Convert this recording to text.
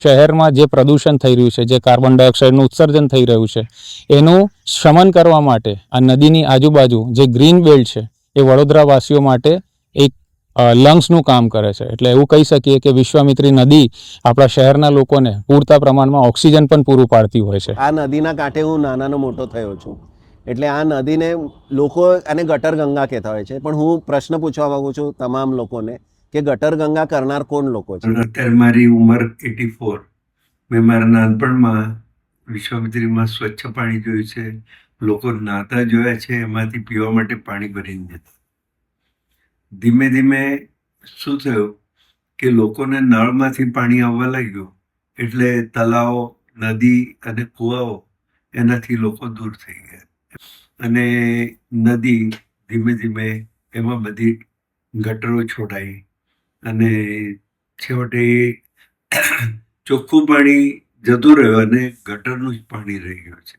શહેરમાં જે પ્રદૂષણ થઈ રહ્યું છે, જે કાર્બન ડાયોક્સાઇડનું ઉત્સર્જન થઈ રહ્યું છે, એનું શમન કરવા માટે આ નદીની આજુબાજુ જે ગ્રીન બેલ્ટ છે એ વડોદરાવાસીઓ માટે એક લંગ્સનું કામ કરે છે. એટલે એવું કહી શકીએ કે વિશ્વામિત્રી નદી આપણા શહેરના લોકોને પૂરતા પ્રમાણમાં ઓક્સિજન પણ પૂરું પાડતી હોય છે. આ નદીના કાંઠે હું નાનાનો મોટો થયો છું, એટલે આ નદીને લોકો આને ગટર ગંગા કહેતા હોય છે. પણ હું પ્રશ્ન પૂછવા માંગુ છું તમામ લોકોને કે ગટર ગંગા કરનાર કોણ લોકો છે? અત્યારે મારી ઉંમર 84. મેં મારા નાનપણમાં વિશ્વામિત્રીમાં સ્વચ્છ પાણી જોયું છે, લોકો નાતા જોયા છે, એમાંથી પીવા માટે પાણી ભરીને જતા. ધીમે ધીમે શું થયું કે લોકોને નળમાંથી પાણી આવવા લાગ્યું, એટલે તળાવો, નદી અને કૂવાઓ એનાથી લોકો દૂર થઈ ગયા, અને નદી ધીમે ધીમે એમાં બધી ગટરો છોડાઈ, અને છેવટે ચોખ્ખું પાણી જતું રહ્યું અને ગટરનું જ પાણી રહી ગયું છે.